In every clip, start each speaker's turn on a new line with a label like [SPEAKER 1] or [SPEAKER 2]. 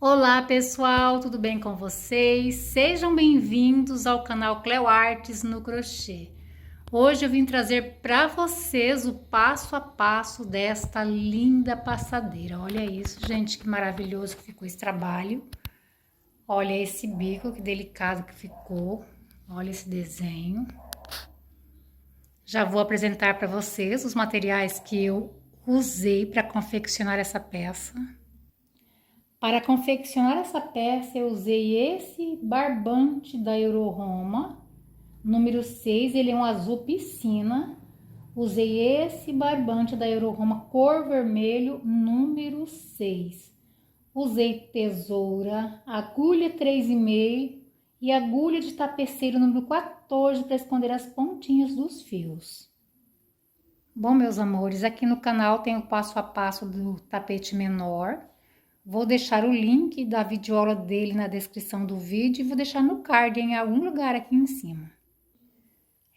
[SPEAKER 1] Olá pessoal, tudo bem com vocês? Sejam bem-vindos ao canal Cleo Artes no Crochê. Hoje eu vim trazer para vocês o passo a passo desta linda passadeira. Olha isso, gente, que maravilhoso que ficou esse trabalho. Olha esse bico, que delicado que ficou. Olha esse desenho. Já vou apresentar para vocês os materiais que eu usei para confeccionar essa peça. Para confeccionar essa peça, eu usei esse barbante da Euroroma, número 6, ele é um azul piscina. Usei esse barbante da Euroroma cor vermelho, número 6. Usei tesoura, agulha 3,5 e agulha de tapeceiro número 14 para esconder as pontinhas dos fios. Bom, meus amores, aqui no canal tem o passo a passo do tapete menor. Vou deixar o link da videoaula dele na descrição do vídeo e vou deixar no card em algum lugar aqui em cima.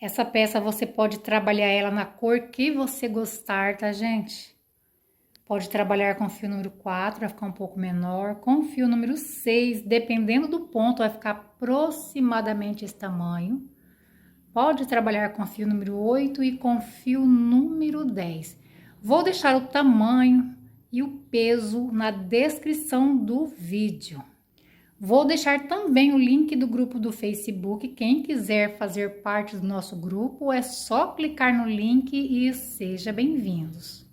[SPEAKER 1] Essa peça você pode trabalhar ela na cor que você gostar, tá, gente? Pode trabalhar com fio número 4, vai ficar um pouco menor. Com fio número 6, dependendo do ponto, vai ficar aproximadamente esse tamanho. Pode trabalhar com fio número 8 e com fio número 10. Vou deixar o tamanho e o peso na descrição do vídeo. Vou deixar também o link do grupo do Facebook. Quem quiser fazer parte do nosso grupo, é só clicar no link e seja bem-vindos.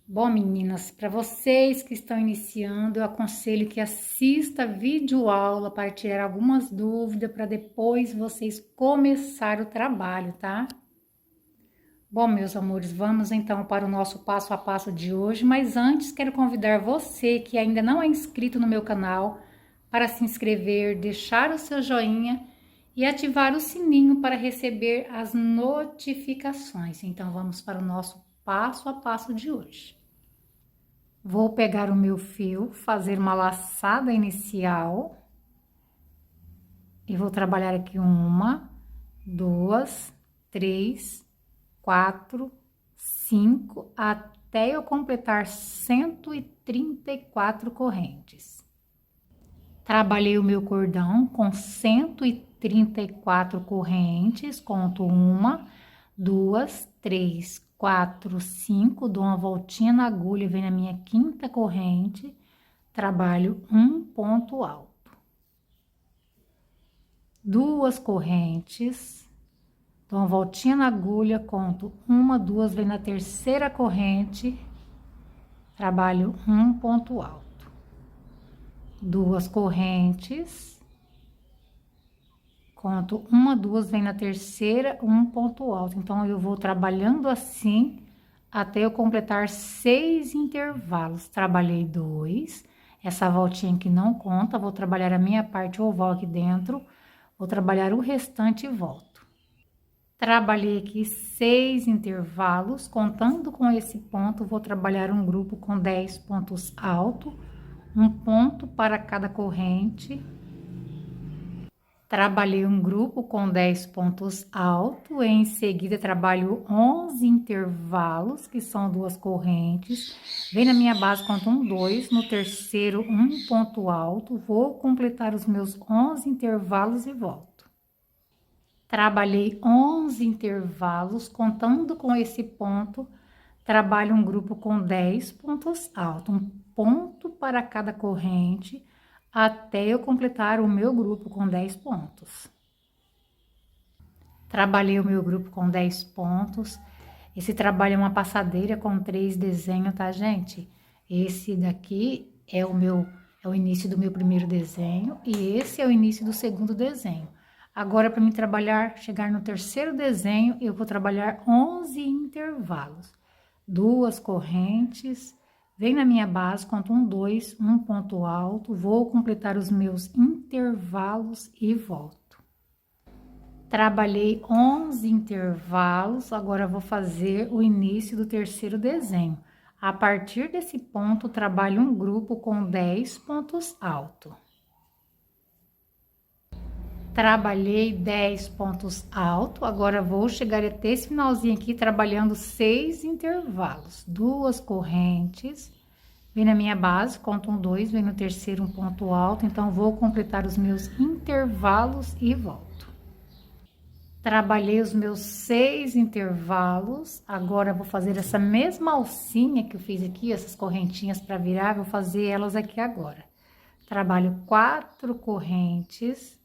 [SPEAKER 1] Bom, meninas, para vocês que estão iniciando, eu aconselho que assista a videoaula para tirar algumas dúvidas, para depois vocês começar o trabalho, tá? Bom, meus amores, vamos então para o nosso passo a passo de hoje, mas antes quero convidar você que ainda não é inscrito no meu canal para se inscrever, deixar o seu joinha e ativar o sininho para receber as notificações. Então, vamos para o nosso passo a passo de hoje. Vou pegar o meu fio, fazer uma laçada inicial e vou trabalhar aqui 1, 2, 3, 4, 5, até eu completar 134 correntes. Trabalhei o meu cordão com 134 correntes, conto 1, 2, 3, 4, 5, dou uma voltinha na agulha, venho na minha quinta corrente, trabalho um ponto alto. 2 correntes. Dou uma voltinha na agulha, conto 1, 2, venho na terceira corrente, trabalho um ponto alto. 2 correntes, conto 1, 2, venho na terceira, um ponto alto. Então, eu vou trabalhando assim até eu completar 6 intervalos. Trabalhei 2, essa voltinha que não conta, vou trabalhar a minha parte oval aqui dentro, vou trabalhar o restante e volto. Trabalhei aqui 6 intervalos, contando com esse ponto, vou trabalhar um grupo com 10 pontos altos, um ponto para cada corrente. Trabalhei um grupo com 10 pontos altos, em seguida trabalho 11 intervalos, que são 2 correntes. Vem na minha base, conto 1, 2, no terceiro um ponto alto, vou completar os meus 11 intervalos e volto. Trabalhei 11 intervalos, contando com esse ponto, trabalho um grupo com 10 pontos altos, um ponto para cada corrente, até eu completar o meu grupo com 10 pontos. Trabalhei o meu grupo com 10 pontos, esse trabalho é uma passadeira com 3 desenhos, tá, gente? Esse daqui é o início do meu primeiro desenho e esse é o início do segundo desenho. Agora, para mim trabalhar, chegar no terceiro desenho, eu vou trabalhar 11 intervalos. 2 correntes, vem na minha base, conto 1, 2, um ponto alto, vou completar os meus intervalos e volto. Trabalhei 11 intervalos, agora vou fazer o início do terceiro desenho. A partir desse ponto, trabalho um grupo com 10 pontos altos. Trabalhei 10 pontos altos, agora vou chegar até esse finalzinho aqui, trabalhando 6 intervalos. 2 correntes, Vem na minha base, conto 1, 2, vem no terceiro um ponto alto, então vou completar os meus intervalos e volto. Trabalhei os meus 6 intervalos, agora vou fazer essa mesma alcinha que eu fiz aqui, essas correntinhas para virar, vou fazer elas aqui agora. Trabalho 4 correntes.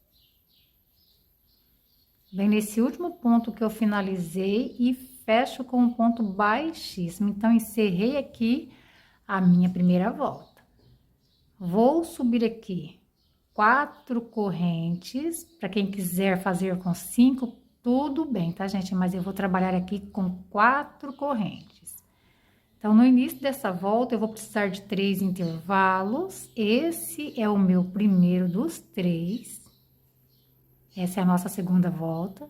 [SPEAKER 1] Vem nesse último ponto que eu finalizei e fecho com um ponto baixíssimo. Então, encerrei aqui a minha primeira volta. Vou subir aqui 4 correntes, para quem quiser fazer com 5, tudo bem, tá, gente? Mas eu vou trabalhar aqui com 4 correntes. Então, no início dessa volta, eu vou precisar de 3 intervalos. Esse é o meu primeiro dos 3. Essa é a nossa segunda volta.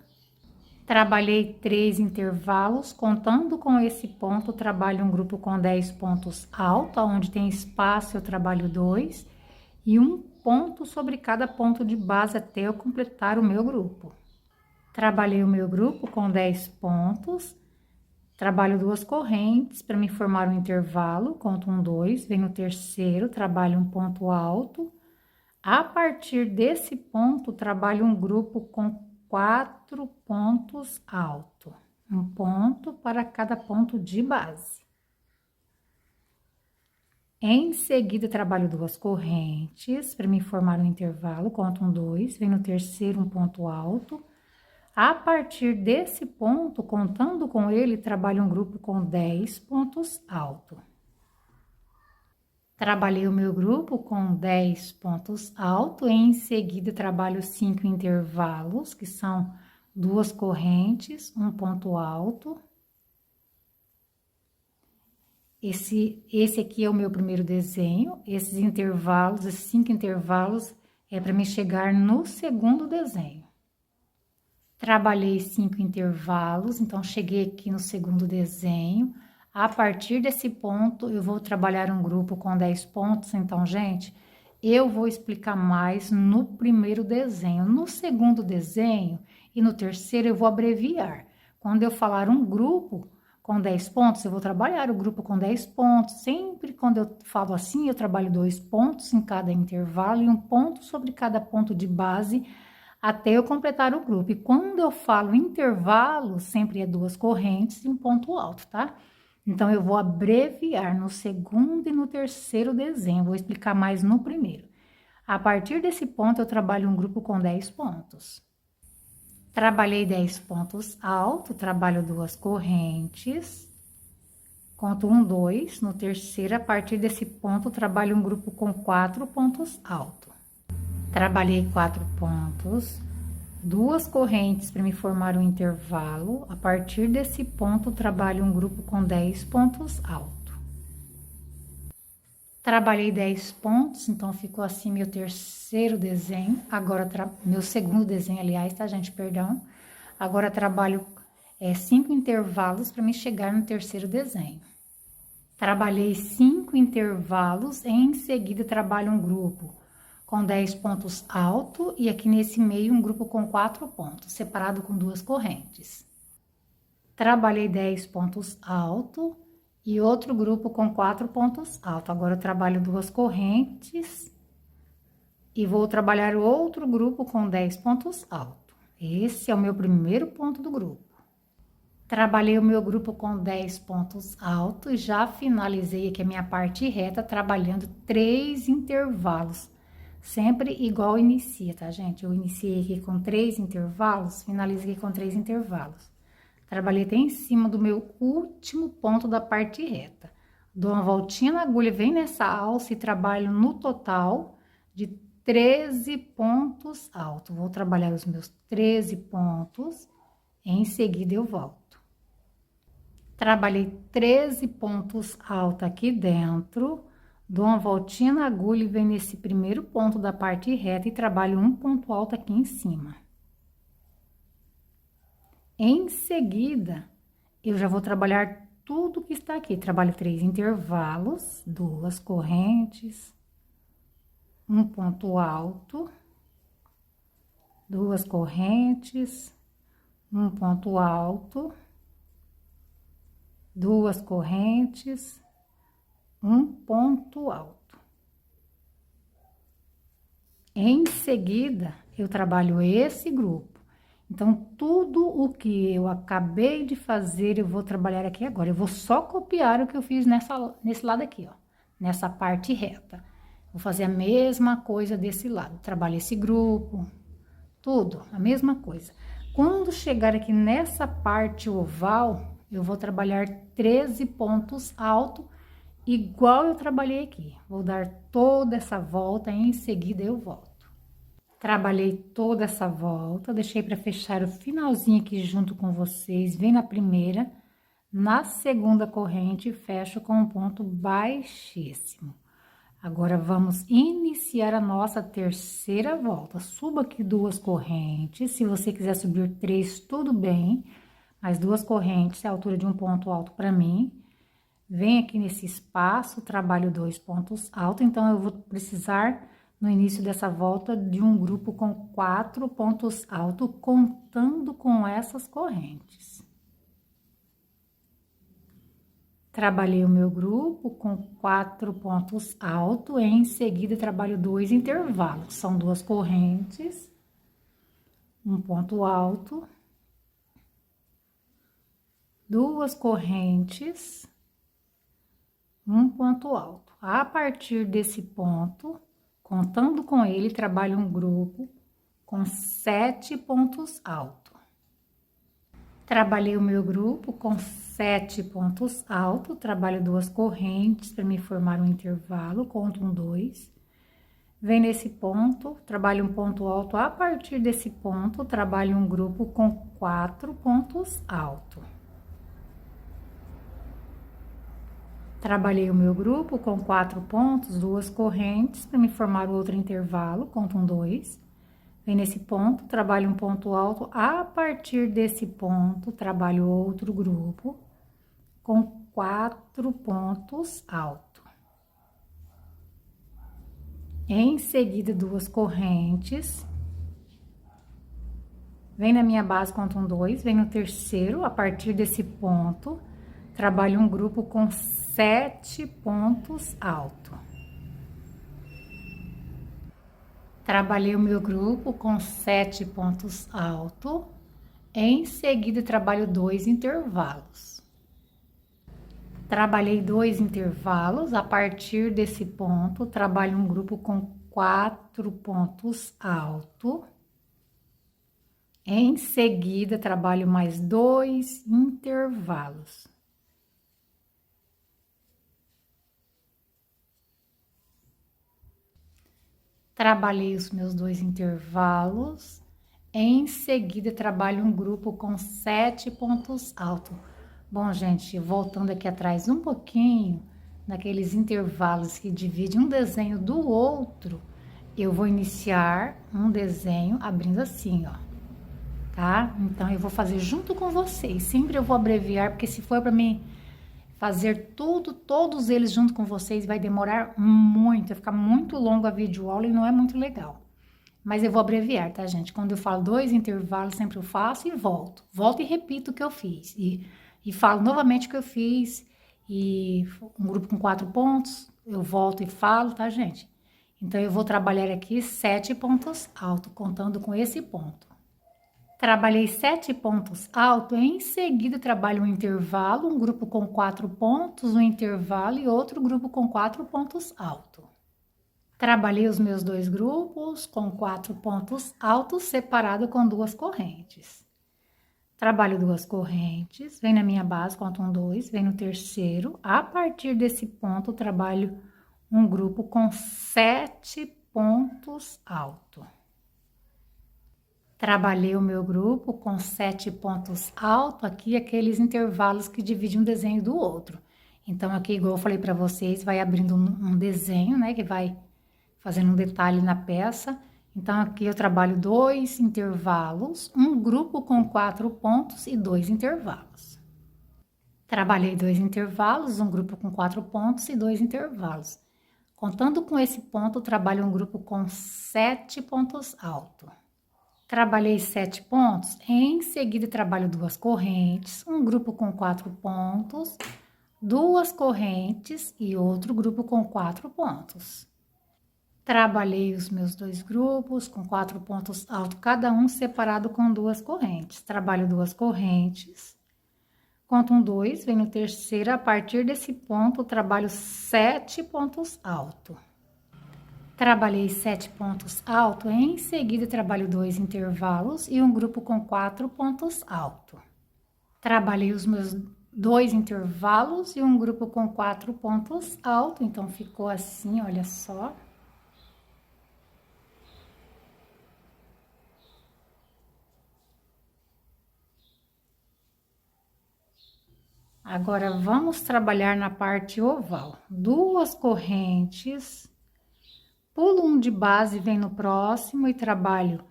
[SPEAKER 1] Trabalhei 3 intervalos, contando com esse ponto, trabalho um grupo com 10 pontos alto, onde tem espaço eu trabalho 2, e um ponto sobre cada ponto de base até eu completar o meu grupo. Trabalhei o meu grupo com 10 pontos, trabalho 2 correntes para me formar um intervalo, conto 1, 2, venho no terceiro, trabalho um ponto alto. A partir desse ponto, trabalho um grupo com 4 pontos altos, um ponto para cada ponto de base. Em seguida, trabalho 2 correntes para me formar um intervalo, conto 1, 2, venho no terceiro um ponto alto. A partir desse ponto, contando com ele, trabalho um grupo com 10 pontos altos. Trabalhei o meu grupo com 10 pontos altos, em seguida trabalho 5 intervalos, que são 2 correntes, um ponto alto. Esse aqui é o meu primeiro desenho, esses intervalos, esses 5 intervalos, é para me chegar no segundo desenho. Trabalhei 5 intervalos, então cheguei aqui no segundo desenho. A partir desse ponto, eu vou trabalhar um grupo com 10 pontos. Então, gente, eu vou explicar mais no primeiro desenho. No segundo desenho e no terceiro, eu vou abreviar. Quando eu falar um grupo com 10 pontos, eu vou trabalhar o grupo com 10 pontos. Sempre quando eu falo assim, eu trabalho 2 pontos em cada intervalo e um ponto sobre cada ponto de base até eu completar o grupo. E quando eu falo intervalo, sempre é 2 correntes e um ponto alto, tá? Então, eu vou abreviar no segundo e no terceiro desenho, vou explicar mais no primeiro. A partir desse ponto, eu trabalho um grupo com 10 pontos. Trabalhei 10 pontos alto, trabalho 2 correntes, conto 1, 2, no terceiro, a partir desse ponto, trabalho um grupo com 4 pontos alto. Trabalhei 4 pontos, 2 correntes para me formar um intervalo. A partir desse ponto, trabalho um grupo com 10 pontos alto. Trabalhei 10 pontos, então ficou assim meu terceiro desenho. Agora, meu segundo desenho, aliás, tá, gente? Perdão. Agora, trabalho 5 intervalos para me chegar no terceiro desenho. Trabalhei 5 intervalos, em seguida, trabalho um grupo com 10 pontos alto e aqui nesse meio um grupo com 4 pontos, separado com 2 correntes. Trabalhei 10 pontos alto e outro grupo com 4 pontos alto. Agora eu trabalho 2 correntes e vou trabalhar outro grupo com 10 pontos alto. Esse é o meu primeiro ponto do grupo. Trabalhei o meu grupo com 10 pontos alto e já finalizei aqui a minha parte reta trabalhando 3 intervalos. Sempre igual inicia, tá, gente? Eu iniciei aqui com 3 intervalos, finalizei com 3 intervalos. Trabalhei até em cima do meu último ponto da parte reta. Dou uma voltinha na agulha, vem nessa alça e trabalho no total de 13 pontos altos. Vou trabalhar os meus 13 pontos, em seguida eu volto. Trabalhei 13 pontos altos aqui dentro. Dou uma voltinha na agulha e venho nesse primeiro ponto da parte reta e trabalho um ponto alto aqui em cima. Em seguida, eu já vou trabalhar tudo que está aqui. Trabalho 3 intervalos, 2 correntes, um ponto alto, 2 correntes, um ponto alto, 2 correntes, um ponto alto. Em seguida, eu trabalho esse grupo. Então, tudo o que eu acabei de fazer, eu vou trabalhar aqui agora. Eu vou só copiar o que eu fiz nesse lado aqui, ó. Nessa parte reta. Vou fazer a mesma coisa desse lado. Trabalho esse grupo, tudo, a mesma coisa. Quando chegar aqui nessa parte oval, eu vou trabalhar 13 pontos altos, igual eu trabalhei aqui. Vou dar toda essa volta, em seguida eu volto. Trabalhei toda essa volta, deixei para fechar o finalzinho aqui junto com vocês. Vem na primeira, na segunda corrente, fecho com um ponto baixíssimo. Agora, vamos iniciar a nossa terceira volta. Suba aqui 2 correntes, se você quiser subir 3, tudo bem. Mas 2 correntes é a altura de um ponto alto para mim. Vem aqui nesse espaço, trabalho 2 pontos altos, então eu vou precisar, no início dessa volta, de um grupo com 4 pontos altos, contando com essas correntes. Trabalhei o meu grupo com 4 pontos altos, em seguida trabalho 2 intervalos, são 2 correntes, um ponto alto, 2 correntes, um ponto alto. A partir desse ponto, contando com ele, trabalho um grupo com 7 pontos altos. Trabalhei o meu grupo com 7 pontos altos, trabalho 2 correntes para me formar um intervalo, conto um 2. Vem nesse ponto, trabalho um ponto alto. A partir desse ponto, trabalho um grupo com 4 pontos altos. Trabalhei o meu grupo com 4 pontos, 2 correntes, para me formar outro intervalo, conto um 2. Vem nesse ponto, trabalho um ponto alto. A partir desse ponto, trabalho outro grupo com 4 pontos altos. Em seguida, 2 correntes. Vem na minha base, conto um 2. Vem no terceiro, a partir desse ponto, trabalho um grupo com 7 pontos altos. Trabalhei o meu grupo com 7 pontos altos. Em seguida, trabalho 2 intervalos. Trabalhei 2 intervalos. A partir desse ponto, trabalho um grupo com 4 pontos altos. Em seguida, trabalho mais 2 intervalos. Trabalhei os meus 2 intervalos. Em seguida, trabalho um grupo com 7 pontos altos. Bom, gente, voltando aqui atrás um pouquinho, naqueles intervalos que dividem um desenho do outro, eu vou iniciar um desenho abrindo assim, ó. Tá? Então, eu vou fazer junto com vocês. Sempre eu vou abreviar, porque se for para mim fazer todos eles junto com vocês, vai demorar muito, vai ficar muito longo a videoaula e não é muito legal. Mas eu vou abreviar, tá, gente? Quando eu falo 2 intervalos, sempre eu faço e volto. Volto e repito o que eu fiz. E falo novamente o que eu fiz. E um grupo com 4 pontos, eu volto e falo, tá, gente? Então, eu vou trabalhar aqui 7 pontos altos, contando com esse ponto. Trabalhei 7 pontos altos, em seguida trabalho um intervalo, um grupo com 4 pontos, um intervalo e outro grupo com 4 pontos altos. Trabalhei os meus 2 grupos com 4 pontos altos, separado com 2 correntes. Trabalho 2 correntes, vem na minha base, conto um 2, vem no terceiro. A partir desse ponto, trabalho um grupo com 7 pontos altos. Trabalhei o meu grupo com 7 pontos altos, aqui aqueles intervalos que dividem um desenho do outro. Então, aqui, igual eu falei para vocês, vai abrindo um desenho, né, que vai fazendo um detalhe na peça. Então, aqui eu trabalho 2 intervalos, um grupo com 4 pontos e 2 intervalos. Trabalhei 2 intervalos, um grupo com 4 pontos e 2 intervalos. Contando com esse ponto, trabalho um grupo com 7 pontos altos. Trabalhei 7 pontos, em seguida trabalho 2 correntes, um grupo com 4 pontos, duas correntes e outro grupo com 4 pontos. Trabalhei os meus dois grupos com 4 pontos altos, cada um separado com duas correntes. Trabalho duas correntes, conto um 2, venho no terceiro, a partir desse ponto, trabalho 7 pontos altos. Trabalhei 7 pontos altos, em seguida trabalho 2 intervalos e um grupo com 4 pontos altos. Trabalhei os meus 2 intervalos e um grupo com 4 pontos altos, então ficou assim, olha só. Agora, vamos trabalhar na parte oval. Duas correntes, pulo um de base, vem no próximo e trabalho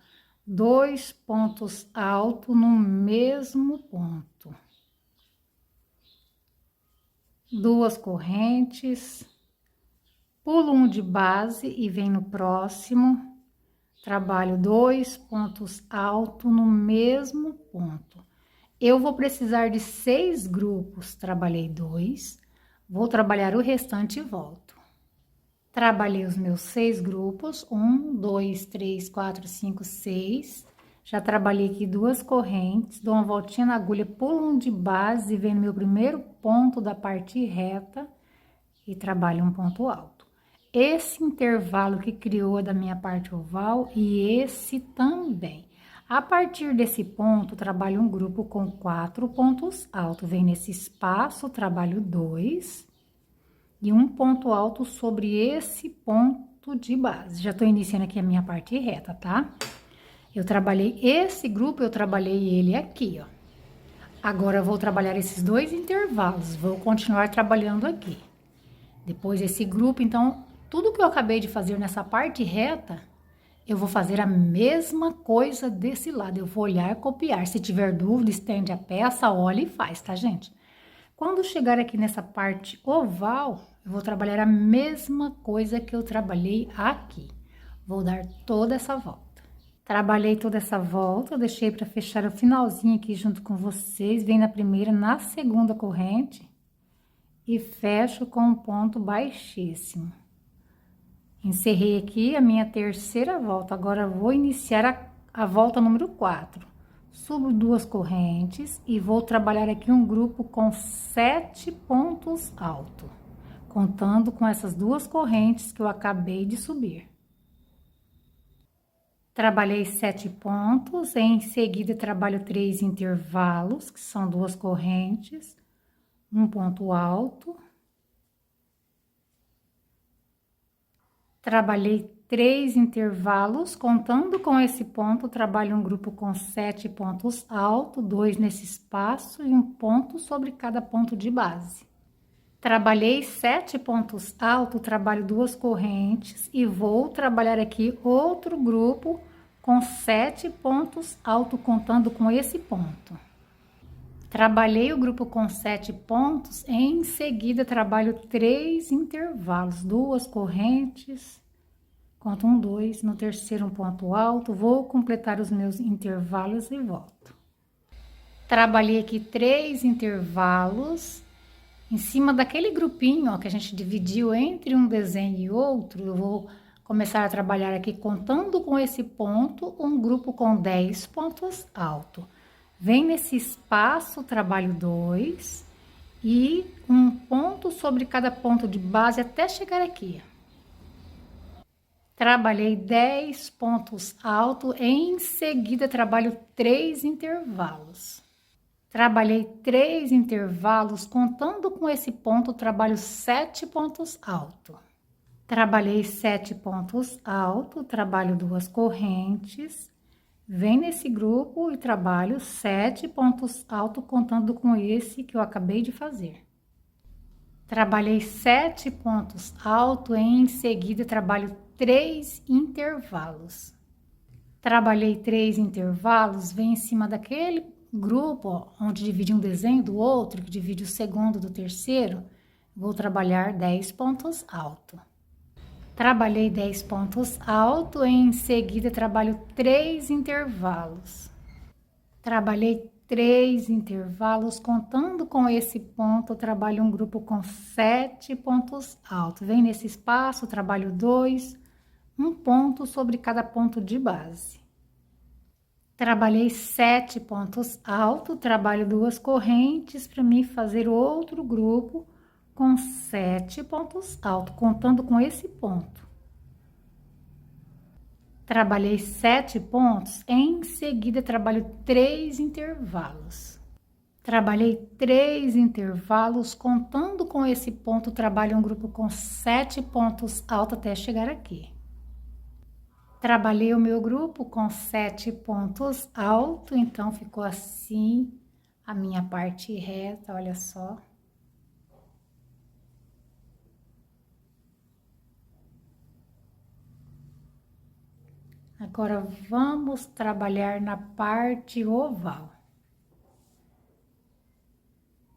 [SPEAKER 1] 2 pontos altos no mesmo ponto. Duas correntes, pulo um de base e vem no próximo, trabalho 2 pontos altos no mesmo ponto. Eu vou precisar de 6 grupos, trabalhei 2, vou trabalhar o restante e volto. Trabalhei os meus 6 grupos, 1, 2, 3, 4, 5, 6. Já trabalhei aqui duas correntes, dou uma voltinha na agulha, pulo um de base e venho no meu primeiro ponto da parte reta e trabalho um ponto alto. Esse intervalo que criou é da minha parte oval e esse também. A partir desse ponto, trabalho um grupo com 4 pontos altos. Vem nesse espaço, trabalho 2 e um ponto alto sobre esse ponto de base. Já tô iniciando aqui a minha parte reta, tá? Eu trabalhei esse grupo, eu trabalhei ele aqui, ó. Agora, eu vou trabalhar esses 2 intervalos, vou continuar trabalhando aqui. Depois, esse grupo, então, tudo que eu acabei de fazer nessa parte reta, eu vou fazer a mesma coisa desse lado. Eu vou olhar e copiar. Se tiver dúvida, estende a peça, olha e faz, tá, gente? Quando chegar aqui nessa parte oval, eu vou trabalhar a mesma coisa que eu trabalhei aqui. Vou dar toda essa volta. Trabalhei toda essa volta, eu deixei para fechar o finalzinho aqui junto com vocês. Vem na primeira, na segunda corrente e fecho com um ponto baixíssimo. Encerrei aqui a minha terceira volta, agora vou iniciar a volta número 4. Subo duas correntes e vou trabalhar aqui um grupo com 7 pontos altos, contando com essas duas correntes que eu acabei de subir. Trabalhei 7 pontos, em seguida trabalho 3 intervalos, que são duas correntes, um ponto alto. Trabalhei 3 intervalos, contando com esse ponto, trabalho um grupo com 7 pontos altos, 2 nesse espaço e um ponto sobre cada ponto de base. Trabalhei 7 pontos altos, trabalho duas correntes e vou trabalhar aqui outro grupo com 7 pontos altos, contando com esse ponto. Trabalhei o grupo com 7 pontos, em seguida trabalho 3 intervalos, duas correntes, conto um 2, no terceiro um ponto alto, vou completar os meus intervalos e volto. Trabalhei aqui 3 intervalos, em cima daquele grupinho, ó, que a gente dividiu entre um desenho e outro, eu vou começar a trabalhar aqui contando com esse ponto, um grupo com 10 pontos altos. Vem nesse espaço, trabalho 2 e um ponto sobre cada ponto de base até chegar aqui. Trabalhei 10 pontos altos, em seguida trabalho 3 intervalos. Trabalhei 3 intervalos, contando com esse ponto, trabalho 7 pontos altos. Trabalhei 7 pontos altos, trabalho duas correntes. Vem nesse grupo e trabalho 7 pontos altos, contando com esse que eu acabei de fazer. Trabalhei 7 pontos altos, em seguida trabalho 3 intervalos. Trabalhei 3 intervalos, vem em cima daquele grupo, ó, onde divide um desenho do outro, que divide o segundo do terceiro, vou trabalhar 10 pontos altos. Trabalhei 10 pontos altos, em seguida trabalho 3 intervalos. Trabalhei 3 intervalos. Contando com esse ponto, eu trabalho um grupo com 7 pontos altos. Vem nesse espaço, trabalho 2, um ponto sobre cada ponto de base. Trabalhei 7 pontos altos, trabalho 2 correntes para mim fazer outro grupo com 7 pontos altos, contando com esse ponto. Trabalhei 7 pontos, em seguida trabalho 3 intervalos. Trabalhei 3 intervalos, contando com esse ponto, trabalho um grupo com 7 pontos altos até chegar aqui. Trabalhei o meu grupo com 7 pontos altos, então ficou assim a minha parte reta, olha só. Agora, vamos trabalhar na parte oval.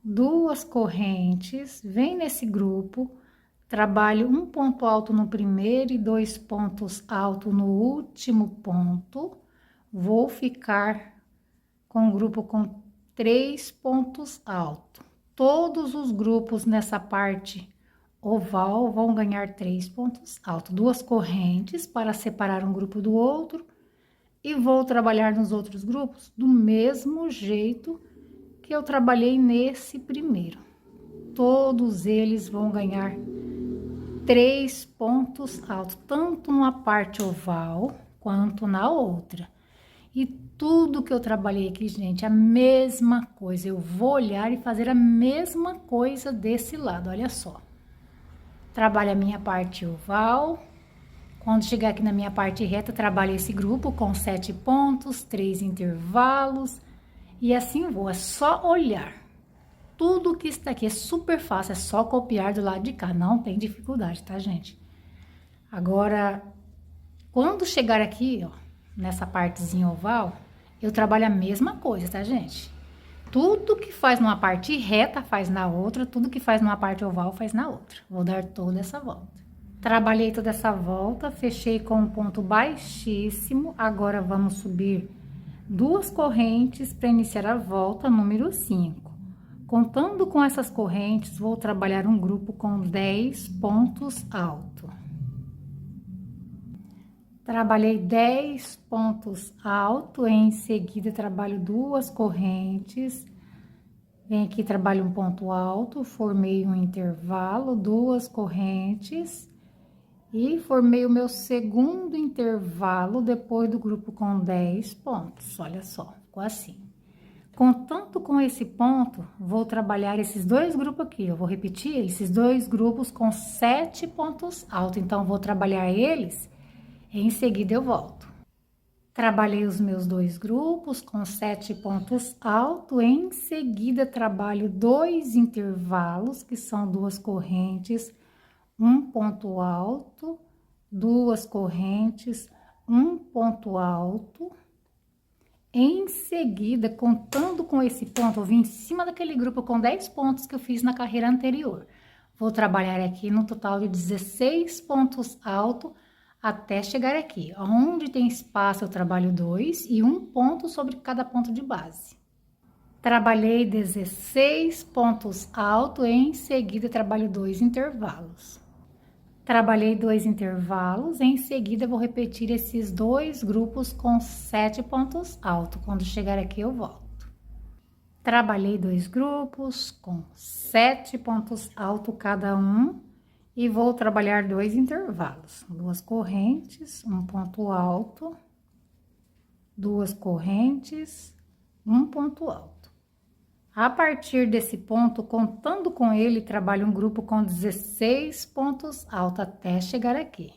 [SPEAKER 1] 2 correntes, vem nesse grupo, trabalho um ponto alto no primeiro e 2 pontos altos no último ponto. Vou ficar com o grupo com 3 pontos altos. Todos os grupos nessa parte oval vão ganhar 3 pontos altos. 2 correntes para separar um grupo do outro. E vou trabalhar nos outros grupos do mesmo jeito que eu trabalhei nesse primeiro. Todos eles vão ganhar 3 pontos altos, tanto numa parte oval quanto na outra. E tudo que eu trabalhei aqui, gente, a mesma coisa. Eu vou olhar e fazer a mesma coisa desse lado, olha só. Trabalho a minha parte oval. Quando chegar aqui na minha parte reta, trabalho esse grupo com 7 pontos, 3 intervalos. E assim vou, é só olhar. Tudo que está aqui é super fácil, é só copiar do lado de cá, não tem dificuldade, tá, gente? Agora, quando chegar aqui, ó, nessa partezinha oval, eu trabalho a mesma coisa, tá, gente? Tudo que faz numa parte reta, faz na outra, tudo que faz numa parte oval, faz na outra. Vou dar toda essa volta. Trabalhei toda essa volta, fechei com um ponto baixíssimo, agora vamos subir 2 correntes para iniciar a volta número 5. Contando com essas correntes, vou trabalhar um grupo com 10 pontos altos. Trabalhei 10 pontos altos, em seguida trabalho 2 correntes. Vem aqui, trabalho um ponto alto, formei um intervalo, 2 correntes. E formei o meu segundo intervalo depois do grupo com 10 pontos. Olha só, ficou assim. Contando com esse ponto, vou trabalhar esses 2 grupos aqui. Eu vou repetir esses 2 grupos com 7 pontos altos. Então, vou trabalhar eles, em seguida eu volto. Trabalhei os meus 2 grupos com 7 pontos altos. Em seguida, trabalho 2 intervalos, que são 2 correntes, um ponto alto, 2 correntes, um ponto alto. Em seguida, contando com esse ponto, eu vim em cima daquele grupo com 10 pontos que eu fiz na carreira anterior. Vou trabalhar aqui no total de 16 pontos altos até chegar aqui. Onde tem espaço, eu trabalho 2 e um ponto sobre cada ponto de base. Trabalhei 16 pontos altos, em seguida trabalho 2 intervalos. Trabalhei 2 intervalos, em seguida vou repetir esses 2 grupos com 7 pontos altos. Quando chegar aqui eu volto. Trabalhei 2 grupos com 7 pontos altos cada um e vou trabalhar 2 intervalos. 2 correntes, um ponto alto, 2 correntes, um ponto alto. A partir desse ponto, contando com ele, trabalho um grupo com 16 pontos altos até chegar aqui.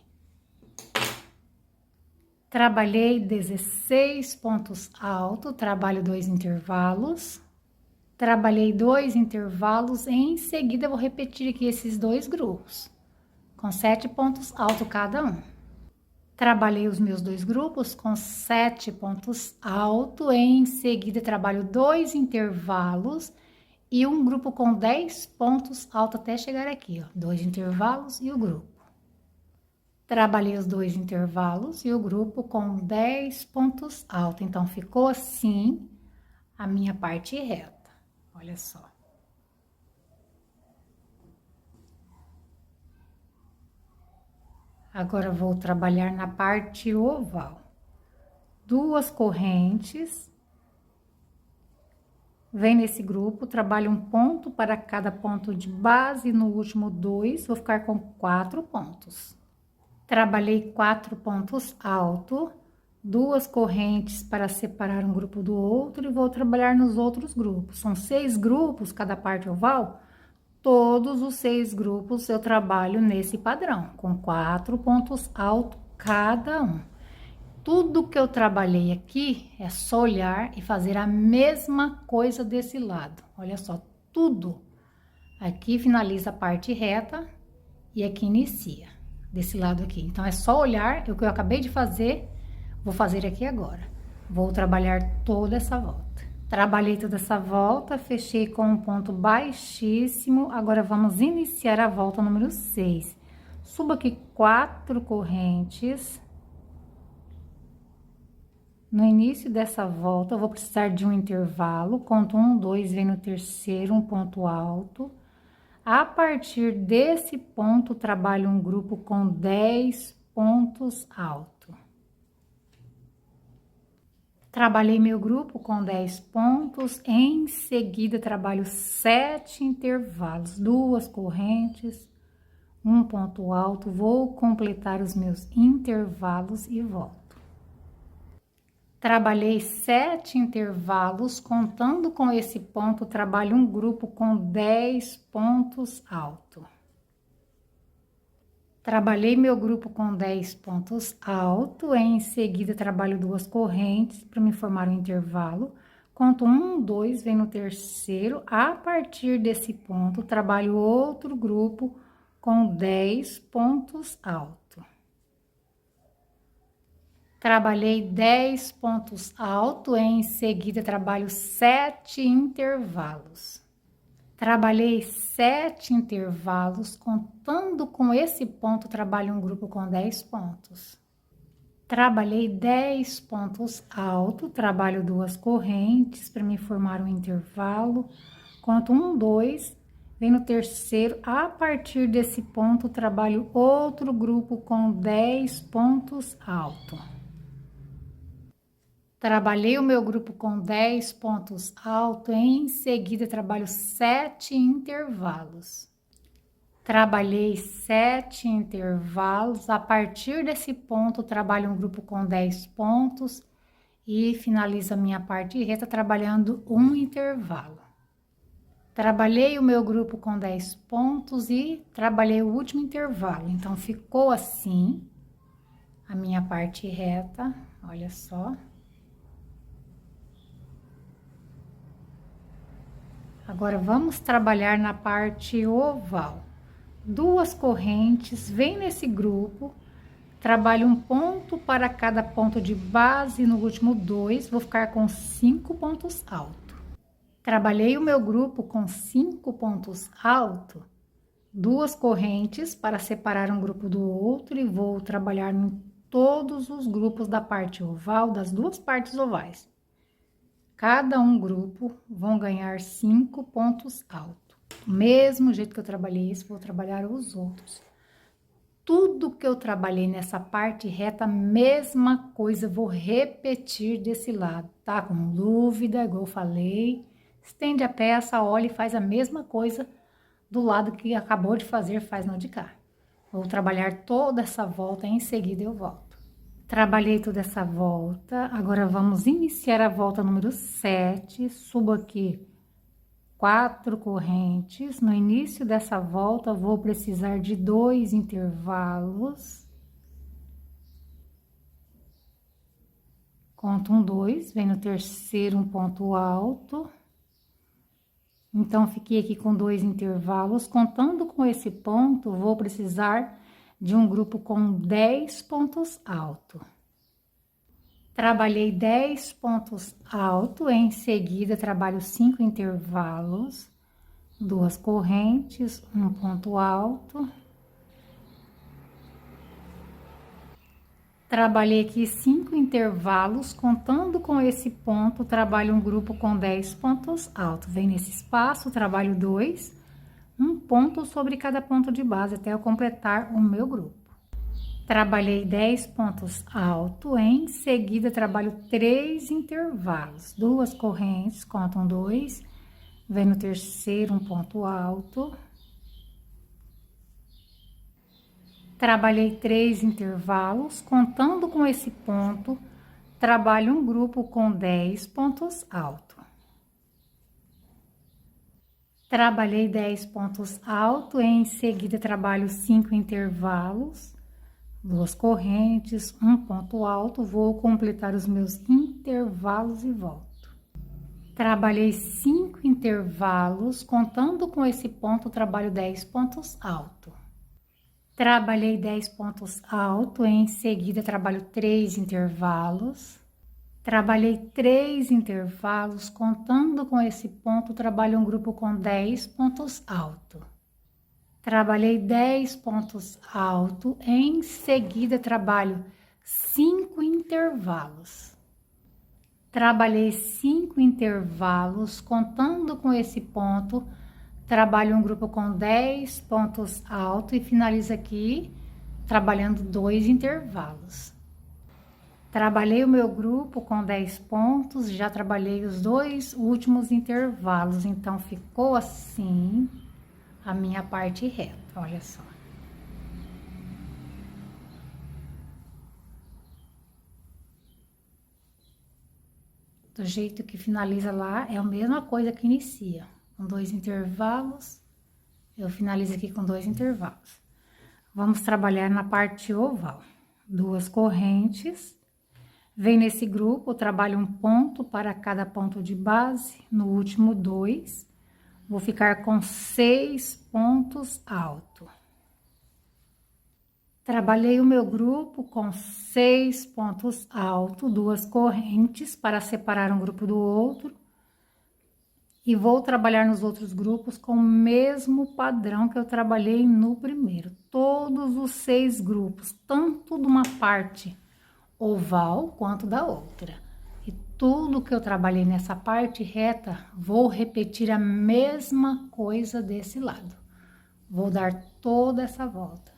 [SPEAKER 1] Trabalhei 16 pontos altos, trabalho 2 intervalos. Trabalhei 2 intervalos, em seguida vou repetir aqui esses 2 grupos, com 7 pontos altos cada um. Trabalhei os meus 2 grupos com 7 pontos altos, em seguida trabalho 2 intervalos e um grupo com 10 pontos altos até chegar aqui, ó, 2 intervalos e o grupo. Trabalhei os 2 intervalos e o grupo com 10 pontos altos, então ficou assim a minha parte reta. Olha só. Agora, vou trabalhar na parte oval. 2 correntes. Vem nesse grupo, trabalho um ponto para cada ponto de base, no último 2, vou ficar com 4 pontos. Trabalhei 4 pontos altos, 2 correntes para separar um grupo do outro e vou trabalhar nos outros grupos. São 6 grupos, cada parte oval. Todos os 6 grupos eu trabalho nesse padrão, com 4 pontos altos cada um. Tudo que eu trabalhei aqui é só olhar e fazer a mesma coisa desse lado. Olha só, tudo. Aqui finaliza a parte reta e aqui inicia, desse lado aqui. Então, é só olhar, o que eu acabei de fazer, vou fazer aqui agora. Vou trabalhar toda essa volta. Trabalhei toda essa volta, fechei com um ponto baixíssimo. Agora, vamos iniciar a volta número 6. Subo aqui 4 correntes. No início dessa volta, eu vou precisar de um intervalo. Conto 1, 2, vem no terceiro, um ponto alto. A partir desse ponto, trabalho um grupo com 10 pontos altos. Trabalhei meu grupo com 10 pontos, em seguida trabalho 7 intervalos, 2 correntes, um ponto alto, vou completar os meus intervalos e volto. Trabalhei 7 intervalos, contando com esse ponto, trabalho um grupo com 10 pontos altos. Trabalhei meu grupo com 10 pontos altos, em seguida trabalho 2 correntes para me formar um intervalo. Conto 1, 2, vem no terceiro, a partir desse ponto trabalho outro grupo com 10 pontos altos. Trabalhei 10 pontos altos, em seguida trabalho 7 intervalos. Trabalhei 7 intervalos, contando com esse ponto, trabalho um grupo com 10 pontos. Trabalhei 10 pontos altos, trabalho 2 correntes para me formar um intervalo. Conto 1, 2, vem no terceiro, a partir desse ponto, trabalho outro grupo com 10 pontos altos. Trabalhei o meu grupo com 10 pontos altos, em seguida trabalho 7 intervalos. Trabalhei 7 intervalos, a partir desse ponto trabalho um grupo com 10 pontos e finalizo a minha parte reta trabalhando um intervalo. Trabalhei o meu grupo com 10 pontos e trabalhei o último intervalo, então ficou assim a minha parte reta, olha só. Agora, vamos trabalhar na parte oval. 2 correntes, vem nesse grupo, trabalho um ponto para cada ponto de base, no último 2, vou ficar com 5 pontos altos. Trabalhei o meu grupo com 5 pontos altos, 2 correntes para separar um grupo do outro e vou trabalhar em todos os grupos da parte oval, das 2 partes ovais. Cada um grupo vão ganhar 5 pontos altos. Mesmo jeito que eu trabalhei isso, vou trabalhar os outros. Tudo que eu trabalhei nessa parte reta, mesma coisa, vou repetir desse lado, tá? Com dúvida, igual eu falei, estende a peça, olha e faz a mesma coisa do lado que acabou de fazer, faz no de cá. Vou trabalhar toda essa volta, em seguida eu volto. Trabalhei toda essa volta, agora vamos iniciar a volta número 7, subo aqui 4 correntes, no início dessa volta vou precisar de 2 intervalos. Conto 1, 2, vem no terceiro um ponto alto. Então, fiquei aqui com 2 intervalos, contando com esse ponto, vou precisar de um grupo com 10 pontos altos. Trabalhei 10 pontos altos, em seguida trabalho 5 intervalos, 2 correntes, um ponto alto. Trabalhei aqui 5 intervalos, contando com esse ponto, trabalho um grupo com 10 pontos altos. Vem nesse espaço, trabalho 2, um ponto sobre cada ponto de base, até eu completar o meu grupo. Trabalhei 10 pontos altos, em seguida trabalho 3 intervalos, 2 correntes, contam 2, vem no terceiro um ponto alto. Trabalhei 3 intervalos, contando com esse ponto, trabalho um grupo com 10 pontos altos. Trabalhei 10 pontos altos, em seguida trabalho 5 intervalos, 2 correntes, um ponto alto, vou completar os meus intervalos e volto. Trabalhei 5 intervalos, contando com esse ponto, trabalho 10 pontos altos. Trabalhei 10 pontos altos, em seguida trabalho 3 intervalos. Trabalhei 3 intervalos, contando com esse ponto, trabalho um grupo com 10 pontos altos. Trabalhei 10 pontos altos, em seguida trabalho 5 intervalos. Trabalhei 5 intervalos, contando com esse ponto, trabalho um grupo com 10 pontos altos e finalizo aqui trabalhando 2 intervalos. Trabalhei o meu grupo com 10 pontos, já trabalhei os 2 últimos intervalos, então ficou assim a minha parte reta, olha só. Do jeito que finaliza lá, é a mesma coisa que inicia. Com 2 intervalos, eu finalizo aqui com 2 intervalos. Vamos trabalhar na parte oval. 2 correntes. Vem nesse grupo, trabalho um ponto para cada ponto de base. No último 2, vou ficar com 6 pontos altos. Trabalhei o meu grupo com 6 pontos altos, 2 correntes para separar um grupo do outro. E vou trabalhar nos outros grupos com o mesmo padrão que eu trabalhei no primeiro. Todos os 6 grupos, tanto de uma parte oval quanto da outra. E tudo que eu trabalhei nessa parte reta, vou repetir a mesma coisa desse lado. Vou dar toda essa volta.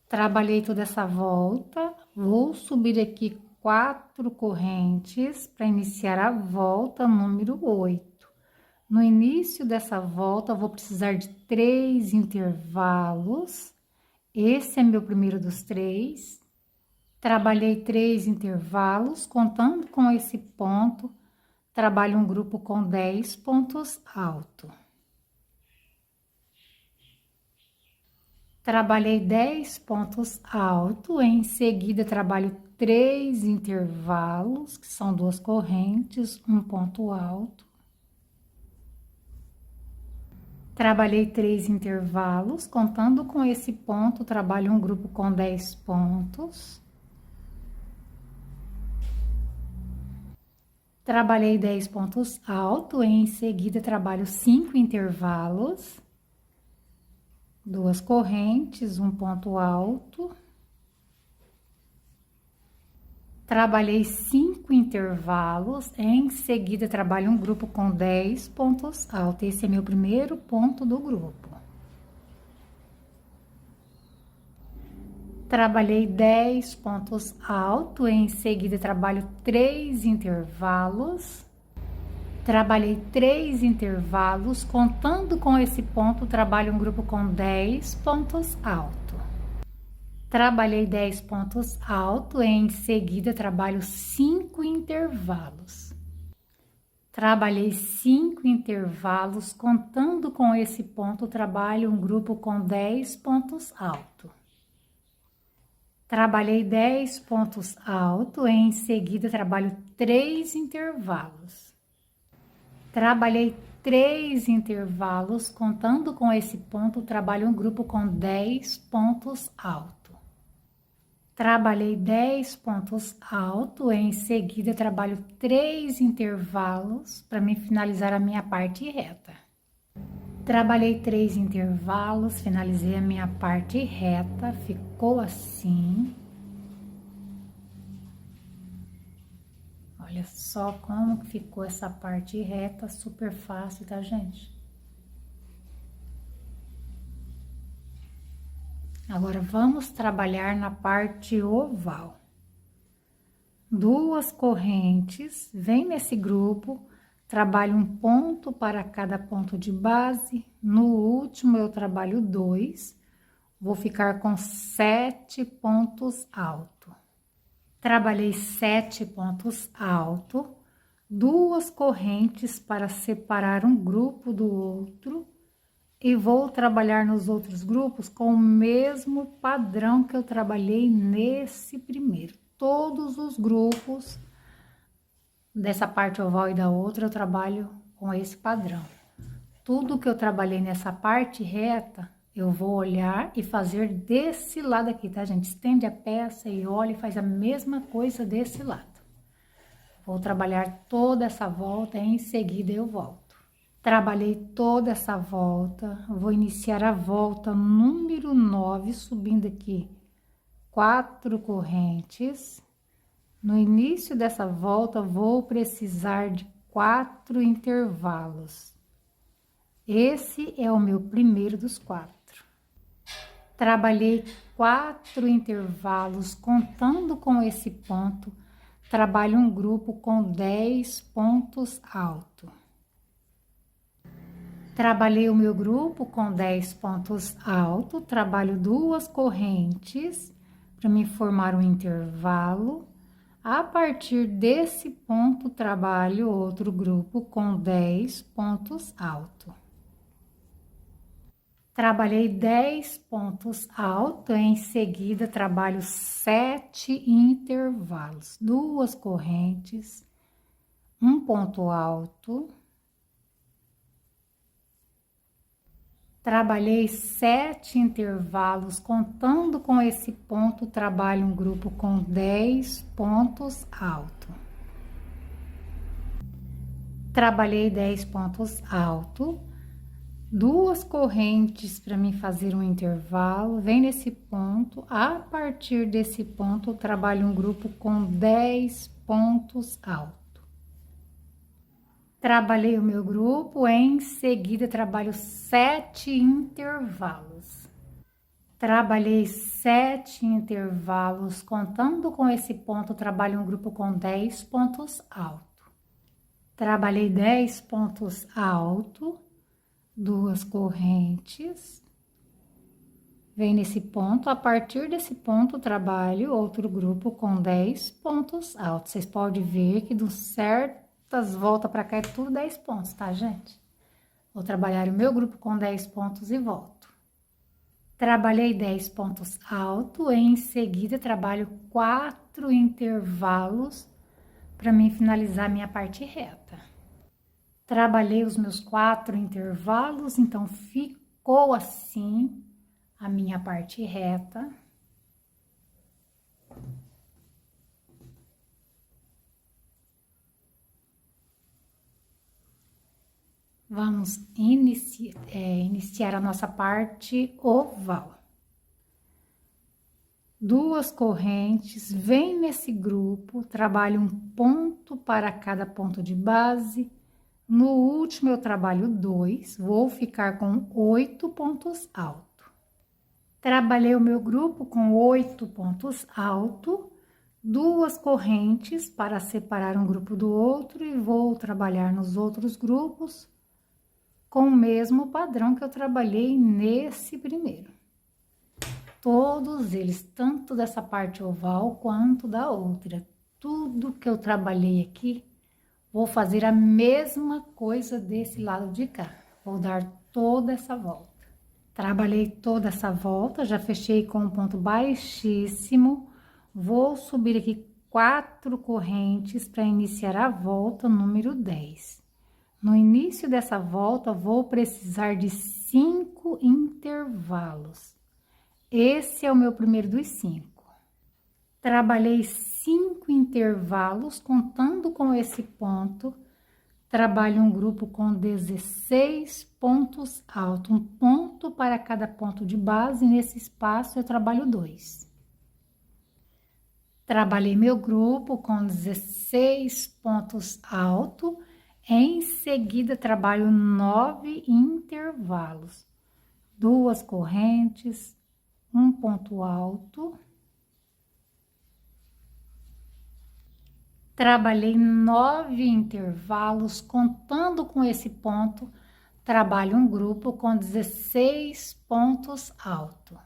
[SPEAKER 1] Trabalhei toda essa volta, vou subir aqui 4 correntes para iniciar a volta número 8. No início dessa volta, eu vou precisar de 3 intervalos. Esse é meu primeiro dos 3. Trabalhei 3 intervalos, contando com esse ponto, trabalho um grupo com 10 pontos altos. Trabalhei 10 pontos altos, em seguida trabalho 3 intervalos, que são 2 correntes, um ponto alto. Trabalhei 3 intervalos, contando com esse ponto, trabalho um grupo com 10 pontos. Trabalhei 10 pontos altos, em seguida trabalho 5 intervalos, 2 correntes, um ponto alto. Trabalhei 5 intervalos, em seguida trabalho um grupo com 10 pontos altos. Esse é meu primeiro ponto do grupo. Trabalhei 10 pontos altos, em seguida trabalho 3 intervalos. Trabalhei 3 intervalos, contando com esse ponto, trabalho um grupo com 10 pontos altos. Trabalhei 10 pontos altos, em seguida trabalho 5 intervalos. Trabalhei 5 intervalos, contando com esse ponto, trabalho um grupo com 10 pontos altos. Trabalhei 10 pontos altos, em seguida trabalho 3 intervalos. Trabalhei 3 intervalos, contando com esse ponto, trabalho um grupo com 10 pontos altos. Trabalhei 10 pontos altos, em seguida trabalho 3 intervalos para me finalizar a minha parte reta. Trabalhei 3 intervalos, finalizei a minha parte reta, ficou assim. Olha só como que ficou essa parte reta, super fácil, tá, gente? Agora, vamos trabalhar na parte oval. Duas correntes, vem nesse grupo, trabalho um ponto para cada ponto de base. No último, eu trabalho 2. Vou ficar com 7 pontos altos. Trabalhei 7 pontos altos, duas correntes para separar um grupo do outro. E vou trabalhar nos outros grupos com o mesmo padrão que eu trabalhei nesse primeiro. Todos os grupos dessa parte oval e da outra eu trabalho com esse padrão. Tudo que eu trabalhei nessa parte reta, eu vou olhar e fazer desse lado aqui, tá, gente? Estende a peça e olha e faz a mesma coisa desse lado. Vou trabalhar toda essa volta e em seguida eu volto. Trabalhei toda essa volta, vou iniciar a volta número 9, subindo aqui 4 correntes. No início dessa volta, vou precisar de 4 intervalos. Esse é o meu primeiro dos 4. Trabalhei 4 intervalos, contando com esse ponto, trabalho um grupo com 10 pontos altos. Trabalhei o meu grupo com 10 pontos altos, trabalho duas correntes para me formar um intervalo. A partir desse ponto, trabalho outro grupo com 10 pontos altos. Trabalhei 10 pontos altos, em seguida trabalho 7 intervalos, duas correntes, um ponto alto. Trabalhei 7 intervalos, contando com esse ponto, trabalho um grupo com 10 pontos altos. Trabalhei 10 pontos altos, duas correntes para mim fazer um intervalo, vem nesse ponto, a partir desse ponto, trabalho um grupo com 10 pontos altos. Trabalhei o meu grupo, em seguida trabalho 7 intervalos. Trabalhei 7 intervalos, contando com esse ponto, trabalho um grupo com 10 pontos altos. Trabalhei 10 pontos altos, duas correntes. Vem nesse ponto, a partir desse ponto, trabalho outro grupo com 10 pontos altos. Vocês podem ver que do certo, volta para cá é tudo 10 pontos, tá, gente? Vou trabalhar o meu grupo com 10 pontos e volto. Trabalhei 10 pontos altos, em seguida trabalho 4 intervalos para mim finalizar minha parte reta. Trabalhei os meus 4 intervalos, então ficou assim a minha parte reta. Vamos iniciar a nossa parte oval. Duas correntes, vem nesse grupo, trabalho um ponto para cada ponto de base. No último, eu trabalho 2, vou ficar com 8 pontos altos. Trabalhei o meu grupo com 8 pontos altos, duas correntes para separar um grupo do outro e vou trabalhar nos outros grupos com o mesmo padrão que eu trabalhei nesse primeiro. Todos eles, tanto dessa parte oval quanto da outra. Tudo que eu trabalhei aqui, vou fazer a mesma coisa desse lado de cá. Vou dar toda essa volta. Trabalhei toda essa volta, já fechei com um ponto baixíssimo. Vou subir aqui 4 correntes para iniciar a volta número 10. No início dessa volta, vou precisar de 5 intervalos. Esse é o meu primeiro dos 5. Trabalhei 5 intervalos, contando com esse ponto. Trabalho um grupo com 16 pontos altos, um ponto para cada ponto de base. Nesse espaço, eu trabalho 2. Trabalhei meu grupo com 16 pontos altos. Em seguida, trabalho 9 intervalos. 2 correntes, um ponto alto. Trabalhei 9 intervalos, contando com esse ponto, trabalho um grupo com 16 pontos altos.